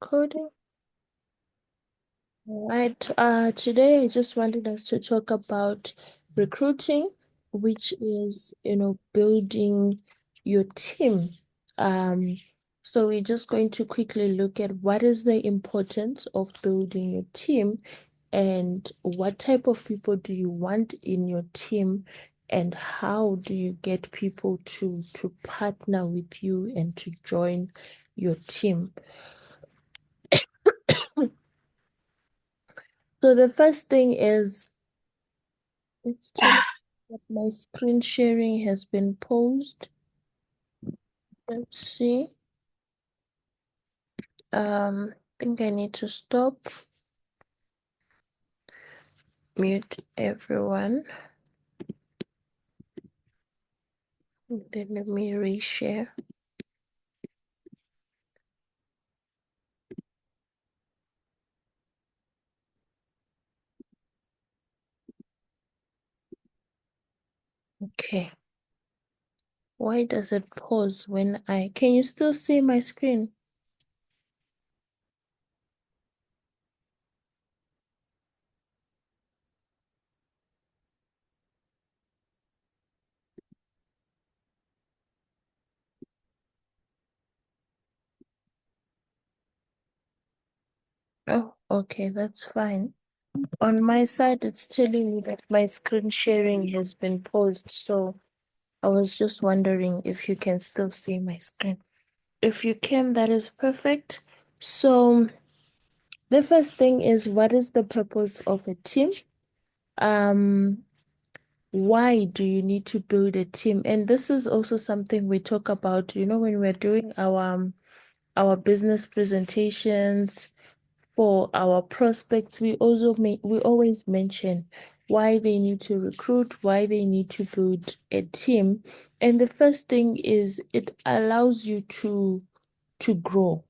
Coding. All right. Today I just wanted us to talk about recruiting, which is, building your team. Um, so we're just going to quickly look at what is the importance of building your team and what type of people do you want in your team and how do you get people to partner with you and to join your team. So the first thing is it's telling me that my screen sharing has been paused. Let's see. I think I need to stop, mute everyone. Then let me reshare. Okay. Why does it pause when can you still see my screen? Oh, okay, that's fine. On my side, it's telling me that my screen sharing has been paused. So I was just wondering if you can still see my screen. If you can, that is perfect. So the first thing is, what is the purpose of a team? Um, why do you need to build a team? And this is also something we talk about, when we're doing our business presentations for our prospects. We always mention why they need to recruit, why they need to build a team. And the first thing is it allows you to grow.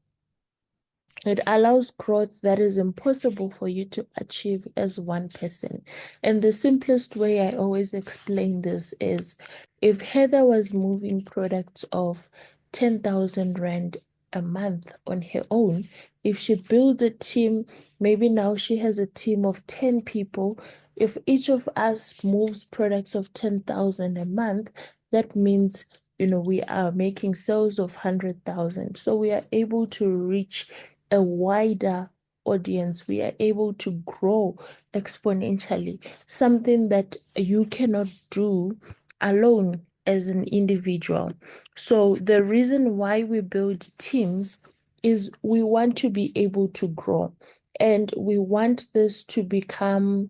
It allows growth that is impossible for you to achieve as one person. And the simplest way I always explain this is if Heather was moving products of 10,000 Rand a month on her own, if she builds a team, maybe now she has a team of 10 people. If each of us moves products of 10,000 a month, that means we are making sales of 100,000. So we are able to reach a wider audience. We are able to grow exponentially, something that you cannot do alone as an individual. So the reason why we build teams is we want to be able to grow and we want this to become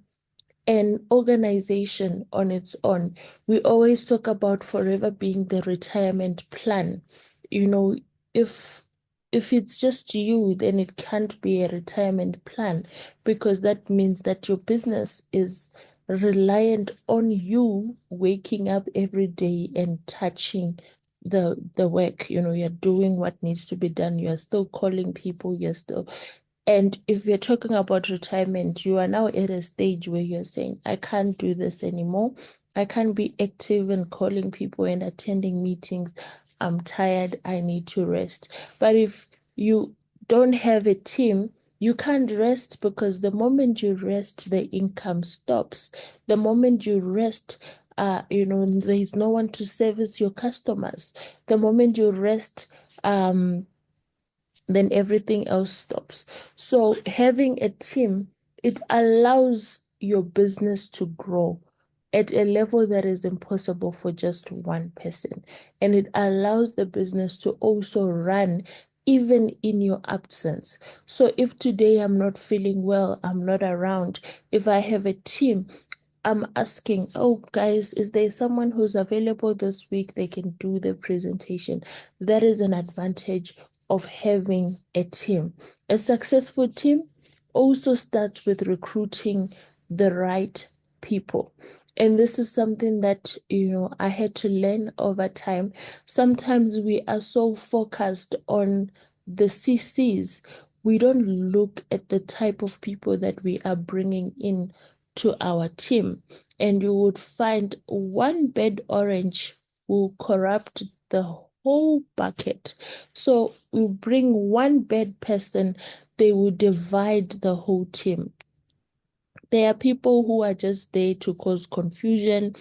an organization on its own. We always talk about forever being the retirement plan. You know, if it's just you, then it can't be a retirement plan because that means that your business is reliant on you waking up every day and touching the work. You're doing what needs to be done. You're still calling people, you're still and if you're talking about retirement, you are now at a stage where you're saying, I can't do this anymore. I can't be active and calling people and attending meetings. I'm tired. I need to rest. But if you don't have a team, you can't rest because the moment you rest, the income stops. The moment you rest, there's no one to service your customers. The moment you rest, then everything else stops. So having a team, it allows your business to grow at a level that is impossible for just one person. And it allows the business to also run even in your absence. So if today I'm not feeling well, I'm not around, if I have a team, I'm asking, oh, guys, is there someone who's available this week? They can do the presentation. That is an advantage of having a team. A successful team also starts with recruiting the right people. And this is something that, I had to learn over time. Sometimes we are so focused on the CCs, we don't look at the type of people that we are bringing in to our team. And you would find one bad orange will corrupt the whole bucket. So you bring one bad person, they will divide the whole team. There are people who are just there to cause confusion,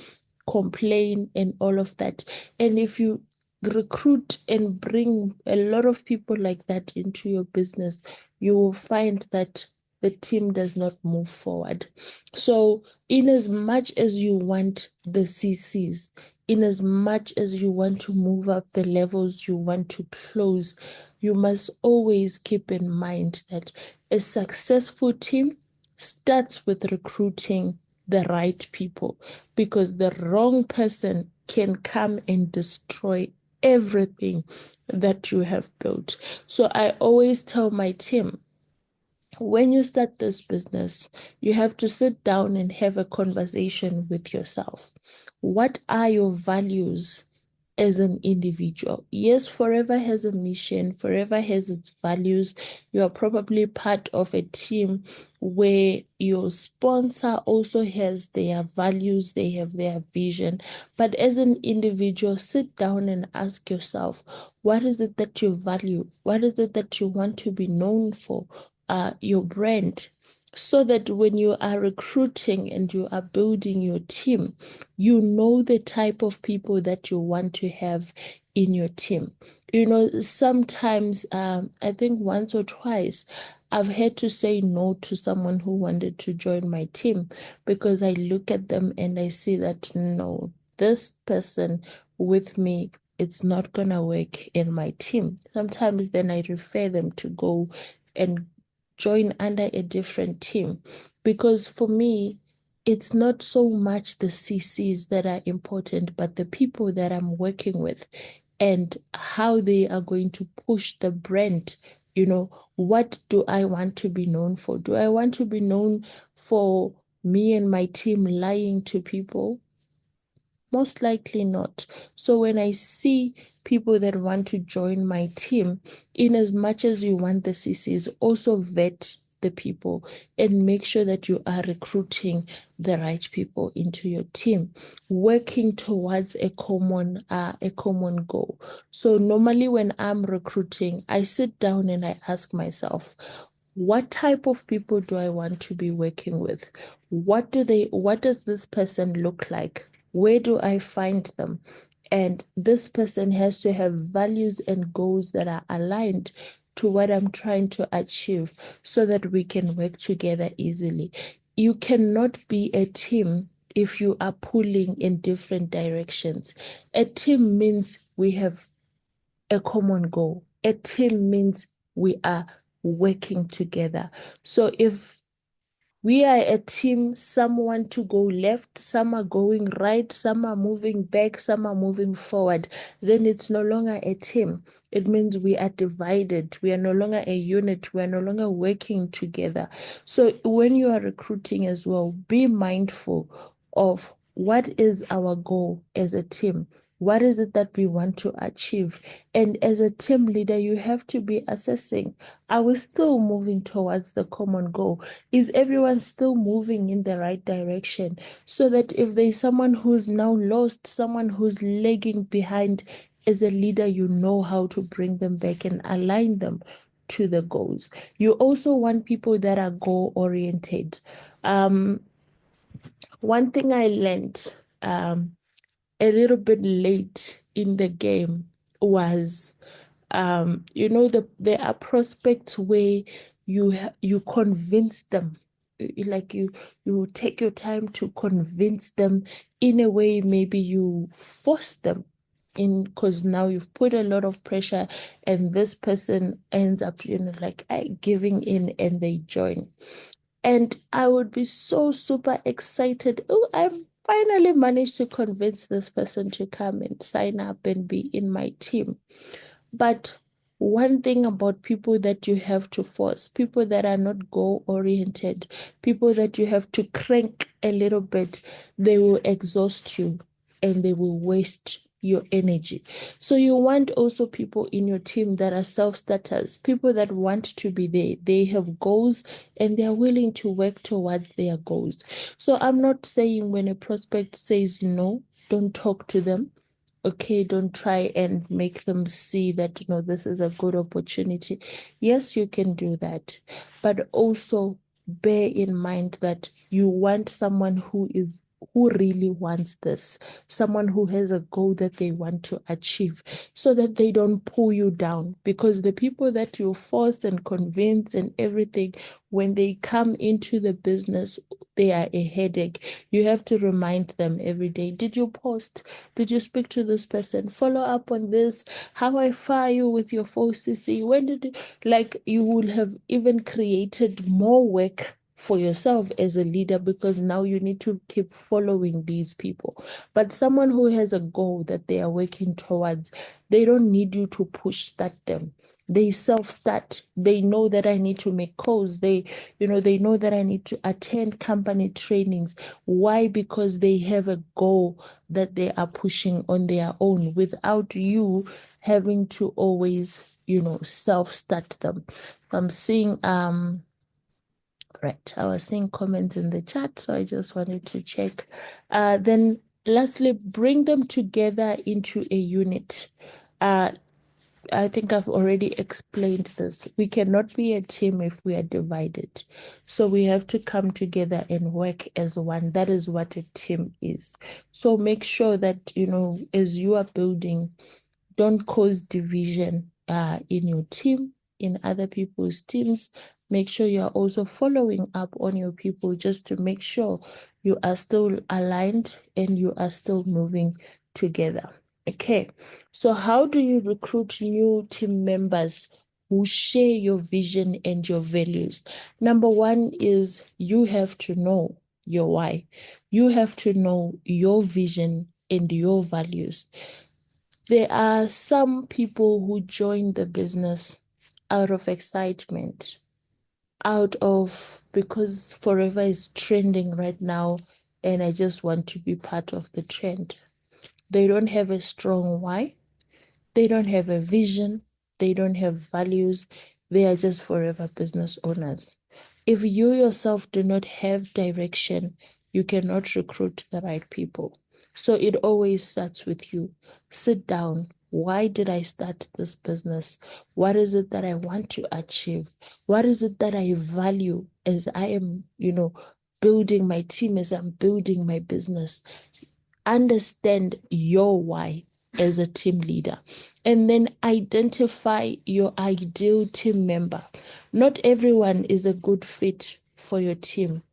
complain, and all of that. And if you recruit and bring a lot of people like that into your business, you will find that the team does not move forward. So, in as much as you want the CCs, in as much as you want to move up the levels you want to close, you must always keep in mind that a successful team starts with recruiting the right people, because the wrong person can come and destroy everything that you have built. So I always tell my team, when you start this business, you have to sit down and have a conversation with yourself. What are your values as an individual? Yes, Forever has a mission, Forever has its values. You are probably part of a team where your sponsor also has their values, they have their vision. But as an individual, sit down and ask yourself, what is it that you value? What is it that you want to be known for? Your brand, so that when you are recruiting and you are building your team, you know the type of people that you want to have in your team. You know, sometimes, I think once or twice, I've had to say no to someone who wanted to join my team, because I look at them and I see that no, this person with me, it's not gonna work in my team. Sometimes then I refer them to go and join under a different team, because for me, it's not so much the CCs that are important, but the people that I'm working with and how they are going to push the brand. You know, what do I want to be known for? Do I want to be known for me and my team lying to people? Most likely not. So when I see people that want to join my team, in as much as you want the CCs, also vet the people and make sure that you are recruiting the right people into your team, working towards a common goal. So normally when I'm recruiting, I sit down and I ask myself, what type of people do I want to be working with? What does this person look like? Where do I find them? And this person has to have values and goals that are aligned to what I'm trying to achieve, so that we can work together easily. You cannot be a team if you are pulling in different directions. A team means we have a common goal. A team means we are working together. So if we are a team, some want to go left, some are going right, some are moving back, some are moving forward, then it's no longer a team. It means we are divided. We are no longer a unit. We are no longer working together. So when you are recruiting as well, be mindful of what is our goal as a team. What is it that we want to achieve? And as a team leader, you have to be assessing, are we still moving towards the common goal? Is everyone still moving in the right direction? So that if there's someone who's now lost, someone who's lagging behind, as a leader, you know how to bring them back and align them to the goals. You also want people that are goal oriented. One thing I learned a little bit late in the game was, there are prospects where you convince them, like you take your time to convince them. In a way, maybe you force them in, because now you've put a lot of pressure, and this person ends up, like, giving in, and they join. And I would be so super excited. Oh, I've finally managed to convince this person to come and sign up and be in my team. But one thing about people that you have to force, people that are not goal oriented, people that you have to crank a little bit, they will exhaust you and they will waste your energy. So you want also people in your team that are self-starters, people that want to be there. They have goals and they are willing to work towards their goals. So I'm not saying when a prospect says no, don't talk to them. Okay, don't try and make them see that, this is a good opportunity. Yes, you can do that, but also bear in mind that you want someone who really wants this, someone who has a goal that they want to achieve, so that they don't pull you down. Because the people that you force and convince and everything, when they come into the business, they are a headache. You have to remind them every day, did you post? Did you speak to this person? Follow up on this. How far are you with your 4CC? When did you, like, you will have even created more work for yourself as a leader, because now you need to keep following these people. But someone who has a goal that they are working towards, they don't need you to push start them. They self-start. They know that I need to make calls. They know that I need to attend company trainings. Why? Because they have a goal that they are pushing on their own without you having to always, self-start them. I'm seeing right, I was seeing comments in the chat, so I just wanted to check. Then lastly, bring them together into a unit. I think I've already explained this. We cannot be a team if we are divided. So we have to come together and work as one. That is what a team is. So make sure that, as you are building, don't cause division in your team, in other people's teams. Make sure you are also following up on your people, just to make sure you are still aligned and you are still moving together. Okay, so how do you recruit new team members who share your vision and your values? Number one is you have to know your why. You have to know your vision and your values. There are some people who join the business out of excitement, out of because Forever is trending right now, and I just want to be part of the trend. They don't have a strong why. They don't have a vision. They don't have values. They are just Forever business owners. If you yourself do not have direction, you cannot recruit the right people. So it always starts with you. Sit down. Why did I start this business? What is it that I want to achieve? What is it that I value as I am, building my team, as I'm building my business? Understand your why as a team leader, and then identify your ideal team member. Not everyone is a good fit for your team,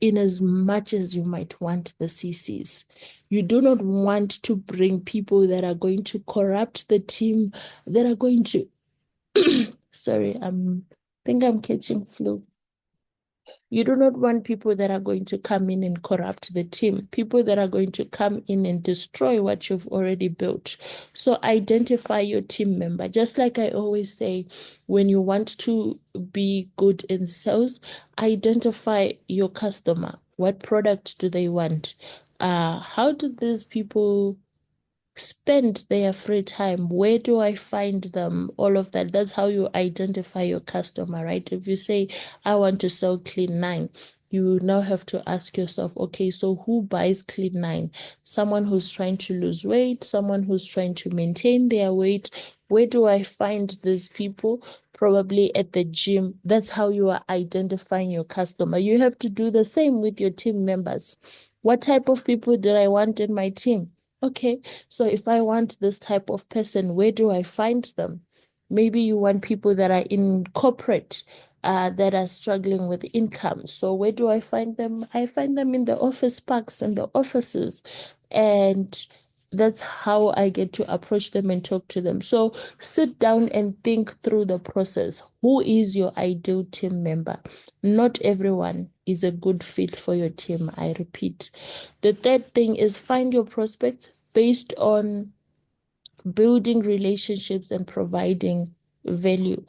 in as much as you might want the CCs. You do not want to bring people that are going to corrupt the team, that are going to sorry, think I'm catching flu. You do not want people that are going to come in and corrupt the team, people that are going to come in and destroy what you've already built. So identify your team member. Just like I always say, when you want to be good in sales, identify your customer. What product do they want? How do these people spend their free time? Where do I find them? All of that. That's how you identify your customer, right? If you say, I want to sell Clean 9, you now have to ask yourself, okay, so who buys Clean 9? Someone who's trying to lose weight, someone who's trying to maintain their weight. Where do I find these people? Probably at the gym. That's how you are identifying your customer. You have to do the same with your team members. What type of people do I want in my team? Okay, so if I want this type of person, where do I find them? Maybe you want people that are in corporate, that are struggling with income. So where do I find them? I find them in the office parks and the offices. And that's how I get to approach them and talk to them. So sit down and think through the process. Who is your ideal team member? Not everyone is a good fit for your team, I repeat. The third thing is find your prospects based on building relationships and providing value.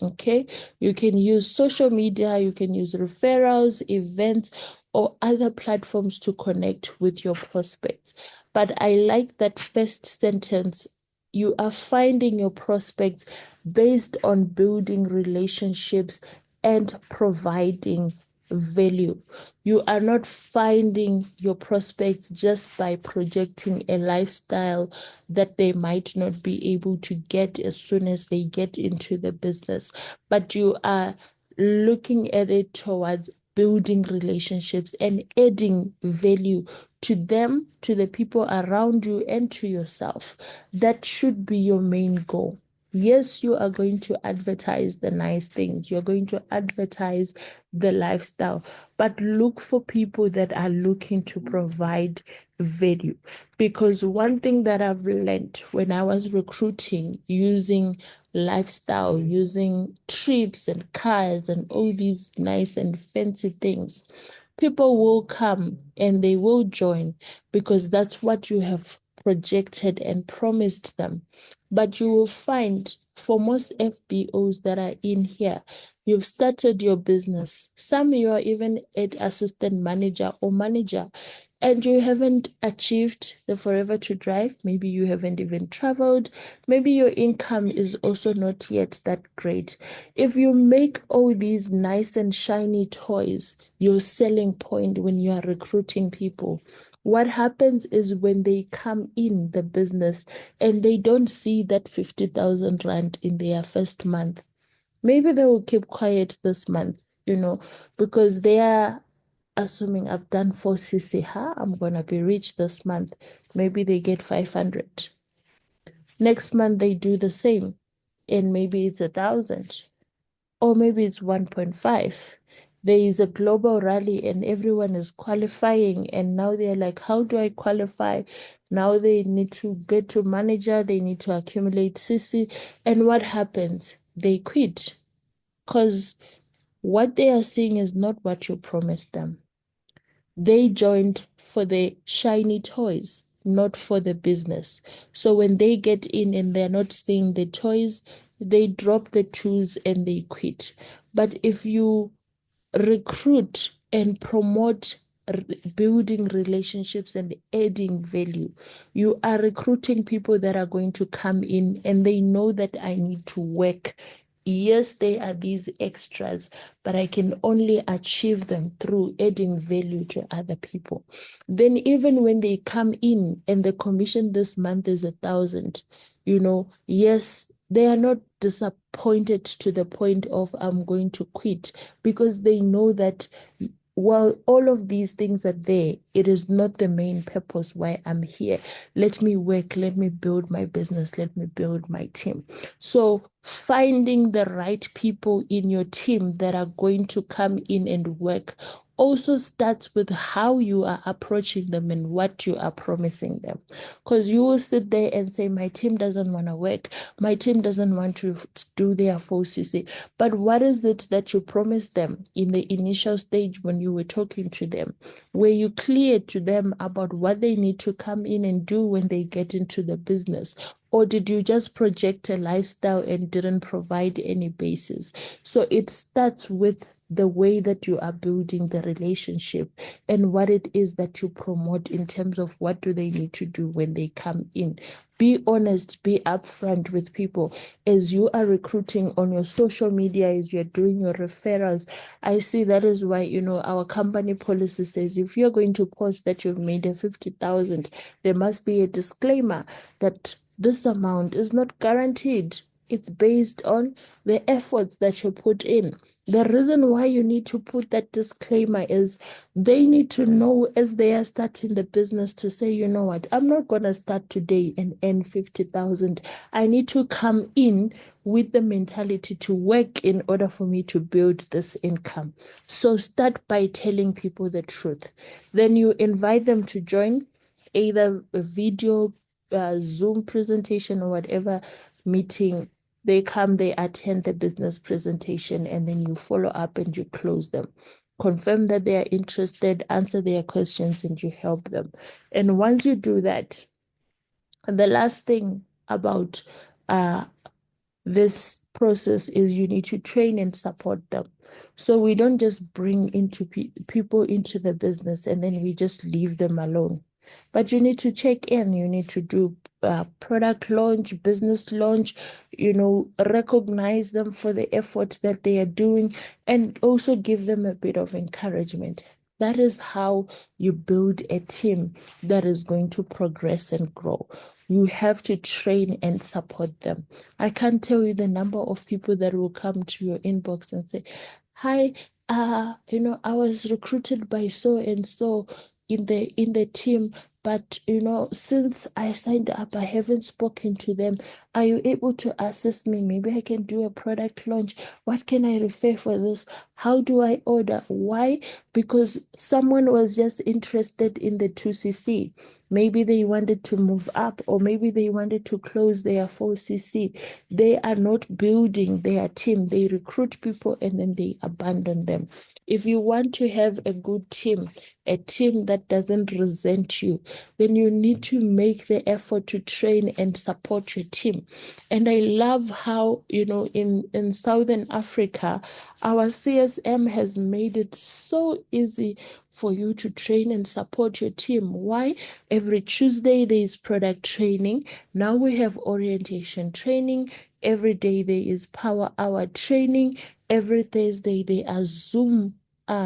Okay, you can use social media, you can use referrals, events, or other platforms to connect with your prospects. But I like that first sentence. You are finding your prospects based on building relationships and providing value. You are not finding your prospects just by projecting a lifestyle that they might not be able to get as soon as they get into the business, but you are looking at it towards building relationships and adding value to them, to the people around you, and to yourself. That should be your main goal. Yes, you are going to advertise the nice things, you're going to advertise the lifestyle, but look for people that are looking to provide value. Because one thing that I've learned when I was recruiting using lifestyle, using trips and cars and all these nice and fancy things, people will come and they will join because that's what you have projected and promised them. But you will find for most FBOs that are in here, you've started your business. Some you are even at assistant manager or manager, and you haven't achieved the forever to drive. Maybe you haven't even traveled. Maybe your income is also not yet that great. If you make all these nice and shiny toys your selling point when you are recruiting people, what happens is when they come in the business and they don't see that 50,000 Rand in their first month, maybe they will keep quiet this month, because they are assuming I've done 4cc, I'm going to be rich this month. Maybe they get 500. Next month, they do the same, and maybe it's 1,000, or maybe it's 1.5. There is a global rally and everyone is qualifying, and now they're like, how do I qualify? Now they need to get to manager, they need to accumulate CC, and what happens? They quit because what they are seeing is not what you promised them. They joined for the shiny toys, not for the business. So when they get in and they're not seeing the toys, they drop the tools and they quit. But if you recruit and promote building relationships and adding value, you are recruiting people that are going to come in and they know that I need to work. Yes, they are these extras, but I can only achieve them through adding value to other people. Then, even when they come in and the commission this month is 1,000, yes, they are not disappointed to the point of I'm going to quit, because they know that while all of these things are there, it is not the main purpose why I'm here. Let me work, let me build my business, let me build my team. So finding the right people in your team that are going to come in and work also starts with how you are approaching them and what you are promising them. Because you will sit there and say, my team doesn't want to work. My team doesn't want to do their full CC. But what is it that you promised them in the initial stage when you were talking to them? Were you clear to them about what they need to come in and do when they get into the business? Or did you just project a lifestyle and didn't provide any basis? So it starts with the way that you are building the relationship and what it is that you promote in terms of what do they need to do when they come in. Be honest, be upfront with people. As you are recruiting on your social media, as you're doing your referrals, I see that is why, our company policy says if you're going to post that you've made a 50,000, there must be a disclaimer that this amount is not guaranteed. It's based on the efforts that you put in. The reason why you need to put that disclaimer is they need to know as they are starting the business to say, you know what, I'm not going to start today and earn 50,000. I need to come in with the mentality to work in order for me to build this income. So start by telling people the truth. Then you invite them to join either a video, Zoom presentation, or whatever meeting. They come, they attend the business presentation, and then you follow up and you close them. Confirm that they are interested, answer their questions, and you help them. And once you do that, the last thing about this process is you need to train and support them. So we don't just bring into people into the business and then we just leave them alone. but you need to check in. You need to do product launch, business launch, recognize them for the effort that they are doing and also give them a bit of encouragement. That is how you build a team that is going to progress and grow. You have to train and support them. I can't tell you the number of people that will come to your inbox and say, "Hi, I was recruited by so and so in the team, but since I signed up, I haven't spoken to them. Are you able to assist me? Maybe I can do a product launch. What can I refer for this? How do I order?" Why? Because someone was just interested in the 2cc. Maybe they wanted to move up, or maybe they wanted to close their 4cc. They are not building their team. They recruit people and then they abandon them. If you want to have a good team, a team that doesn't resent you, then you need to make the effort to train and support your team. And I love how, in Southern Africa, our CSM has made it so easy for you to train and support your team. Why? Every Tuesday there is product training. Now we have orientation training. Every day there is power hour training. Every Thursday there are Zoom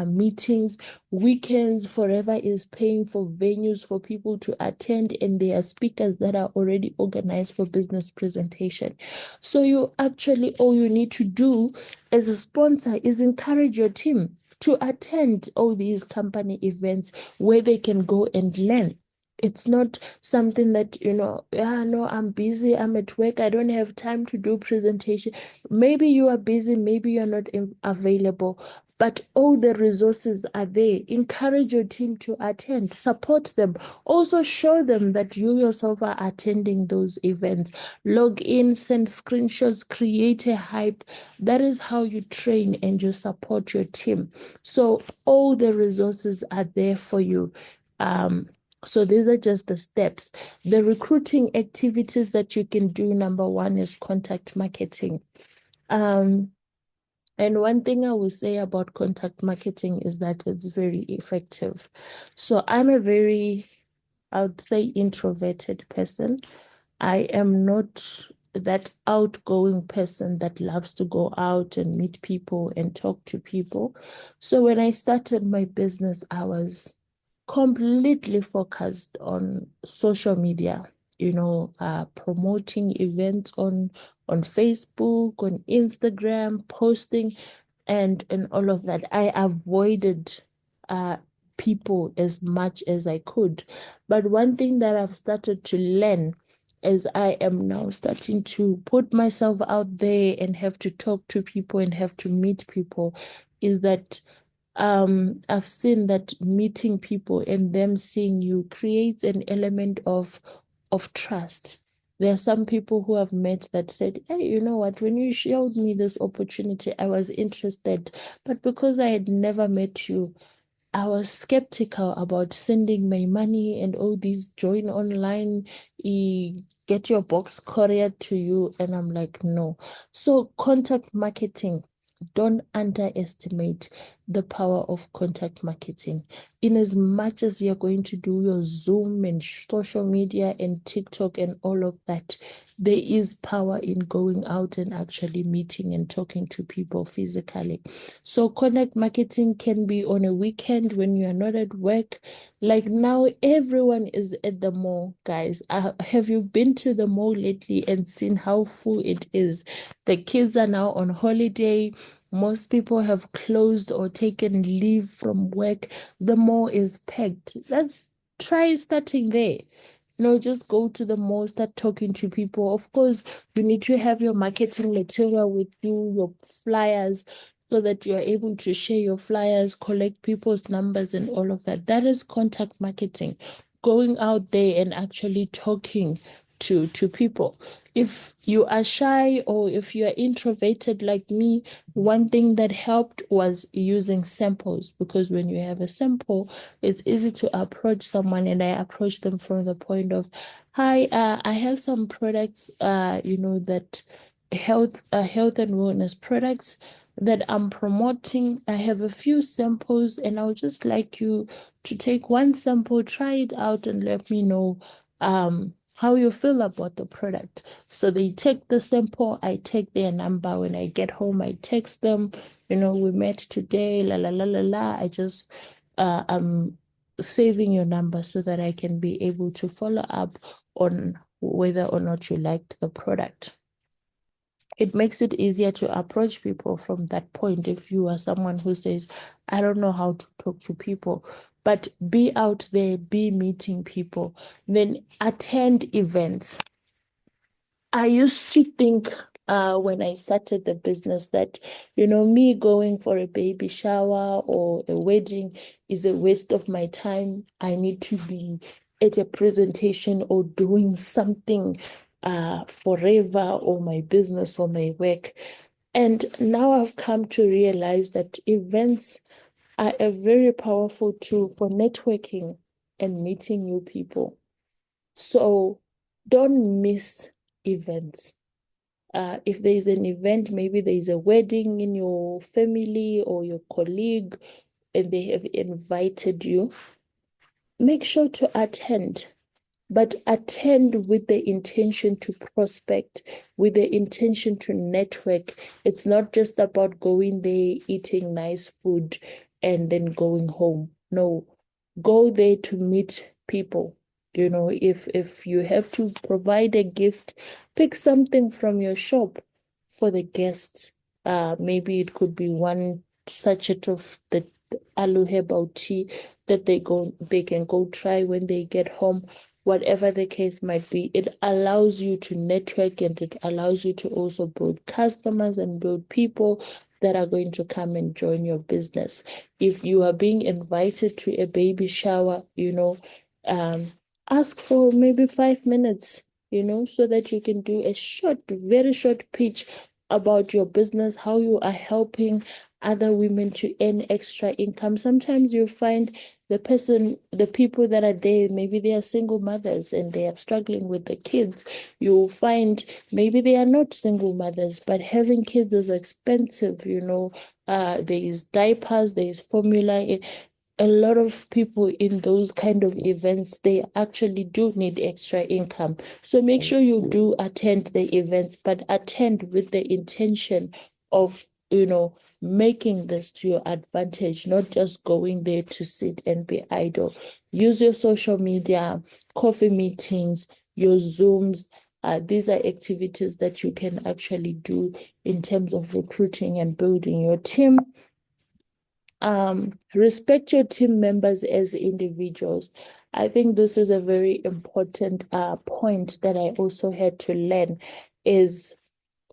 meetings. Weekends, Forever is paying for venues for people to attend, and there are speakers that are already organized for business presentation. So you actually, all you need to do as a sponsor is encourage your team to attend all these company events where they can go and learn. It's not something that, no, I'm busy, I'm at work, I don't have time to do presentation. Maybe you are busy, maybe you're not available, but all the resources are there. Encourage your team to attend, support them. Also show them that you yourself are attending those events. Log in, send screenshots, create a hype. That is how you train and you support your team. So all the resources are there for you. So these are just the steps. The recruiting activities that you can do, number one is contact marketing. And one thing I will say about contact marketing is that it's very effective. So I'm a very, I would say, introverted person. I am not that outgoing person that loves to go out and meet people and talk to people. So when I started my business, I was completely focused on social media, promoting events on Facebook, on Instagram, posting and all of that. I avoided people as much as I could. But one thing that I've started to learn is I am now starting to put myself out there and have to talk to people and have to meet people is that I've seen that meeting people and them seeing you creates an element of trust. There are some people who have met that said, "Hey, you know what? When you showed me this opportunity, I was interested. But because I had never met you, I was skeptical about sending my money and all these join online, get your box couriered to you." And I'm like, no. So contact marketing, don't underestimate the power of contact marketing. In as much as you're going to do your Zoom and social media and TikTok and all of that, there is power in going out and actually meeting and talking to people physically. So contact marketing can be on a weekend when you are not at work. Like now, everyone is at the mall, guys. Have you been to the mall lately and seen how full it is? The kids are now on holiday. Most people have closed or taken leave from work. The mall is packed. Let's try starting there. Just go to the mall, start talking to people. Of course, you need to have your marketing material with you, your flyers, so that you're able to share your flyers, collect people's numbers, and all of that. That is contact marketing, going out there and actually talking to people. If you are shy or if you are introverted like me, one thing that helped was using samples, because when you have a sample, it's easy to approach someone. And I approach them from the point of, "Hi, I have some products, that health and wellness products. that I'm promoting. I have a few samples, and I would just like you to take one sample, try it out, and let me know how you feel about the product. So they take the sample, I take their number. When I get home, I text them, we met today, la la la la la. I just I'm saving your number so that I can be able to follow up on whether or not you liked the product. It makes it easier to approach people from that point if you are someone who says, I don't know how to talk to people. But be out there, be meeting people, then attend events. I used to think when I started the business that, me going for a baby shower or a wedding is a waste of my time. I need to be at a presentation or doing something forever, or my business or my work. And now I've come to realize that events are a very powerful tool for networking and meeting new people. So don't miss events. If there is an event, maybe there is a wedding in your family or your colleague, and they have invited you, make sure to attend, but attend with the intention to prospect, with the intention to network. It's not just about going there, eating nice food, and then going home. No, go there to meet people. If you have to provide a gift, pick something from your shop for the guests. Maybe it could be one sachet of the aloe herbal tea that they can go try when they get home. Whatever the case might be, it allows you to network, and it allows you to also build customers and build people that are going to come and join your business. If you are being invited to a baby shower, um, ask for maybe 5 minutes, so that you can do a short, very short pitch about your business, how you are helping other women to earn extra income. Sometimes you find the people that are there, maybe they are single mothers and they are struggling with the kids. You'll find maybe they are not single mothers, but having kids is expensive. There is diapers, there is formula. A lot of people in those kind of events, they actually do need extra income. So make sure you do attend the events, but attend with the intention of, making this to your advantage, not just going there to sit and be idle. Use your social media, coffee meetings, your Zooms. These are activities that you can actually do in terms of recruiting and building your team. Respect your team members as individuals. I think this is a very important point that I also had to learn is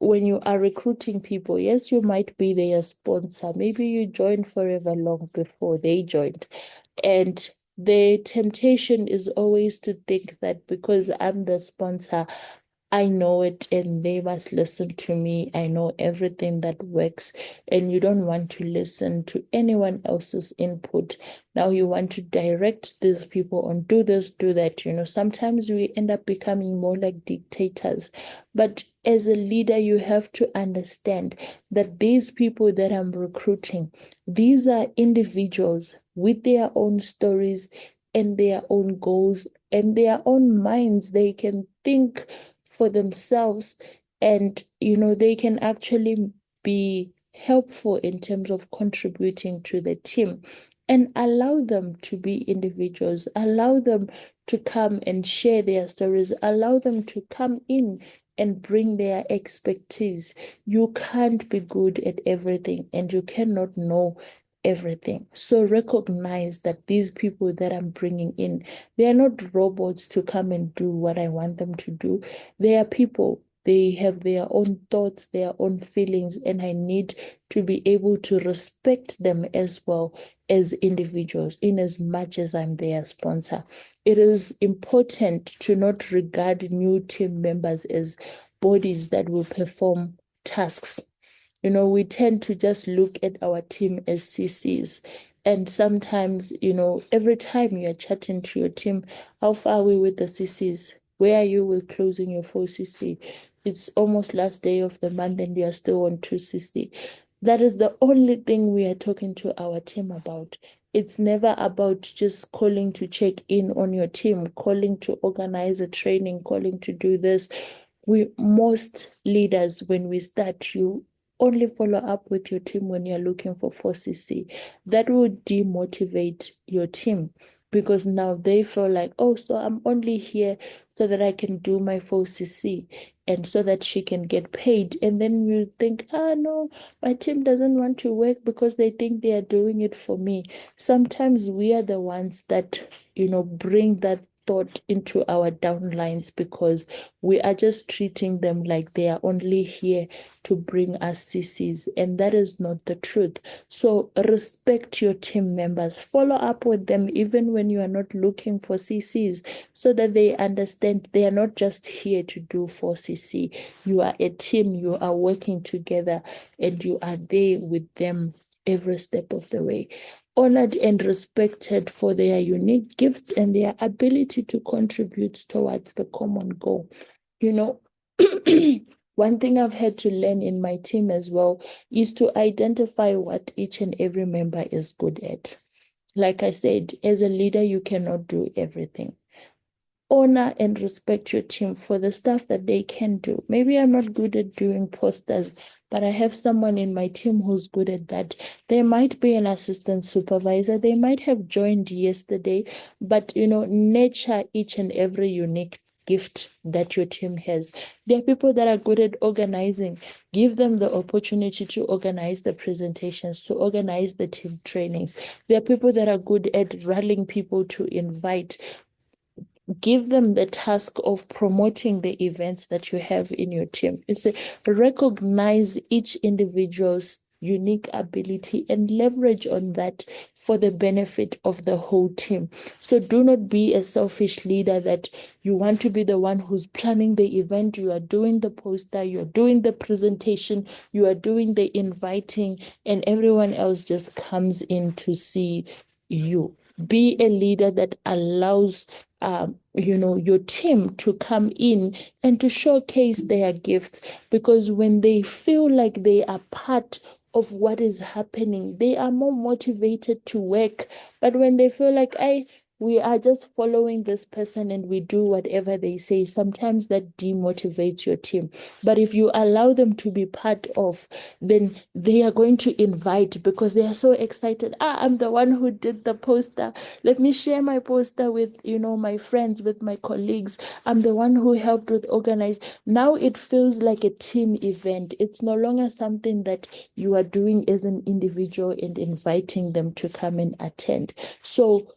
when you are recruiting people, yes, you might be their sponsor. Maybe you joined forever long before they joined. And the temptation is always to think that because I'm the sponsor, I know it and they must listen to me. I know everything that works, and you don't want to listen to anyone else's input. Now you want to direct these people on do this, do that. Sometimes we end up becoming more like dictators. But as a leader, you have to understand that these people that I'm recruiting, these are individuals with their own stories and their own goals and their own minds. They can think for themselves, and they can actually be helpful in terms of contributing to the team. And allow them to be individuals, allow them to come and share their stories, allow them to come in and bring their expertise. You can't be good at everything, and you cannot know everything. So recognize that these people that I'm bringing in, they are not robots to come and do what I want them to do. They are people. They have their own thoughts, their own feelings, and I need to be able to respect them as well as individuals, in as much as I'm their sponsor. It is important to not regard new team members as bodies that will perform tasks. We tend to just look at our team as CCs. And sometimes, every time you're chatting to your team, how far are we with the CCs? Where are you with closing your 4CC? It's almost last day of the month and you are still on 2CC. That is the only thing we are talking to our team about. It's never about just calling to check in on your team, calling to organize a training, calling to do this. Most leaders, when we start, you only follow up with your team when you're looking for 4CC. That will demotivate your team because now they feel like, oh, so I'm only here so that I can do my 4CC and so that she can get paid. And then you think, no, my team doesn't want to work because they think they are doing it for me. Sometimes we are the ones that, bring that thought into our downlines because we are just treating them like they are only here to bring us CCs, and that is not the truth. So respect your team members, follow up with them even when you are not looking for CCs, so that they understand they are not just here to do 4CC. You are a team, you are working together, and you are there with them every step of the way, honored and respected for their unique gifts and their ability to contribute towards the common goal. You know, one thing I've had to learn in my team as well is to identify what each and every member is good at. Like I said, as a leader, you cannot do everything. Honor and respect your team for the stuff that they can do. Maybe I'm not good at doing posters, but I have someone in my team who's good at that. There might be an assistant supervisor. They might have joined yesterday, but nurture each and every unique gift that your team has. There are people that are good at organizing. Give them the opportunity to organize the presentations, to organize the team trainings. There are people that are good at rallying people to invite. Give them the task of promoting the events that you have in your team. It's recognize each individual's unique ability and leverage on that for the benefit of the whole team. So do not be a selfish leader that you want to be the one who's planning the event, you are doing the poster, you are doing the presentation, you are doing the inviting, and everyone else just comes in to see you. Be a leader that allows your team to come in and to showcase their gifts, because when they feel like they are part of what is happening, they are more motivated to work. But when they feel like we are just following this person and we do whatever they say, sometimes that demotivates your team. But if you allow them to be part of, then they are going to invite because they are so excited. I'm the one who did the poster. Let me share my poster with, my friends, with my colleagues. I'm the one who helped with organize. Now it feels like a team event. It's no longer something that you are doing as an individual and inviting them to come and attend. So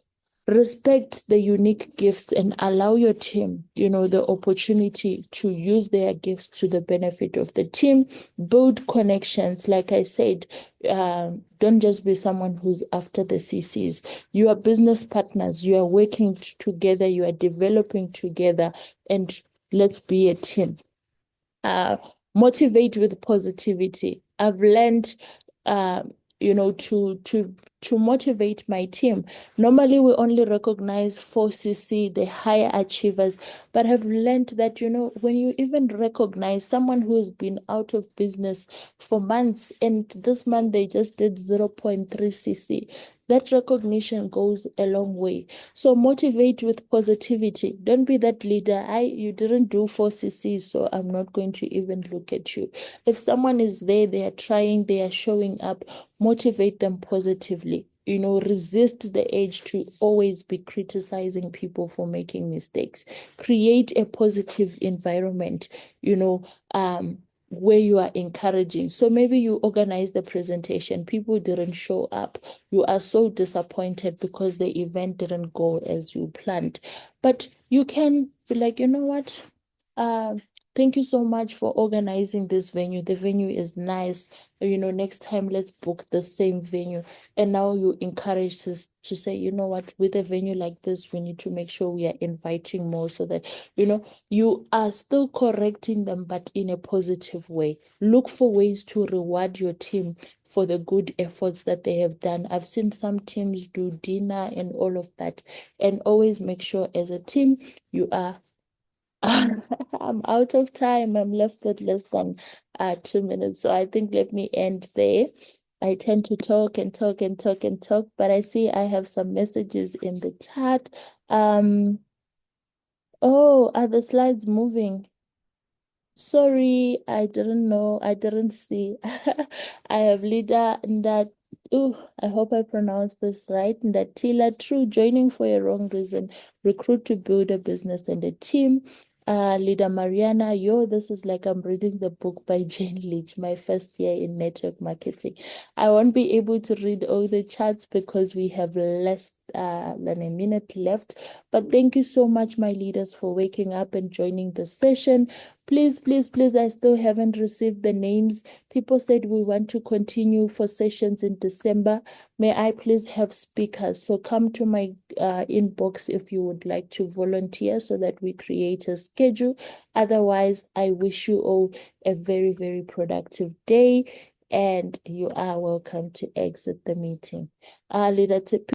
respect the unique gifts and allow your team, the opportunity to use their gifts to the benefit of the team. Build connections. Like I said, don't just be someone who's after the CCs. You are business partners. You are working together. You are developing together, and let's be a team. uh, Motivate with positivity. I've learned, uh, to motivate my team. Normally, we only recognize 4CC, the higher achievers, but I've learned that, when you even recognize someone who has been out of business for months, and this month they just did 0.3CC, that recognition goes a long way. So motivate with positivity. Don't be that leader. You didn't do 4CC, so I'm not going to even look at you. If someone is there, they are trying, they are showing up, motivate them positively. Resist the urge to always be criticizing people for making mistakes. Create a positive environment, where you are encouraging. So maybe you organize the presentation, people didn't show up. You are so disappointed because the event didn't go as you planned. But you can be like, you know what? Uh, Thank you so much for organizing this venue. The venue is nice. Next time let's book the same venue. And now you encourage us to say, you know what, with a venue like this, we need to make sure we are inviting more so that, you are still correcting them, but in a positive way. Look for ways to reward your team for the good efforts that they have done. I've seen some teams do dinner and all of that. And always make sure as a team, you are I'm out of time. I'm left with less than 2 minutes. So I think let me end there. I tend to talk and talk and talk and talk, but I see I have some messages in the chat. Oh, are the slides moving? Sorry, I didn't know. I didn't see. I have leader that. Oh, I hope I pronounced this right. Ndatila, true, joining for a wrong reason. Recruit to build a business and a team. Leader Mariana, this is like I'm reading the book by Jane Leach, my first year in network marketing. I won't be able to read all the chats because we have less than a minute left. But thank you so much, my leaders, for waking up and joining the session. Please, please, please, I still haven't received the names. People said we want to continue for sessions in December. May I please have speakers? So come to my inbox if you would like to volunteer so that we create a schedule. Otherwise, I wish you all a very, very productive day and you are welcome to exit the meeting. Leader Tip.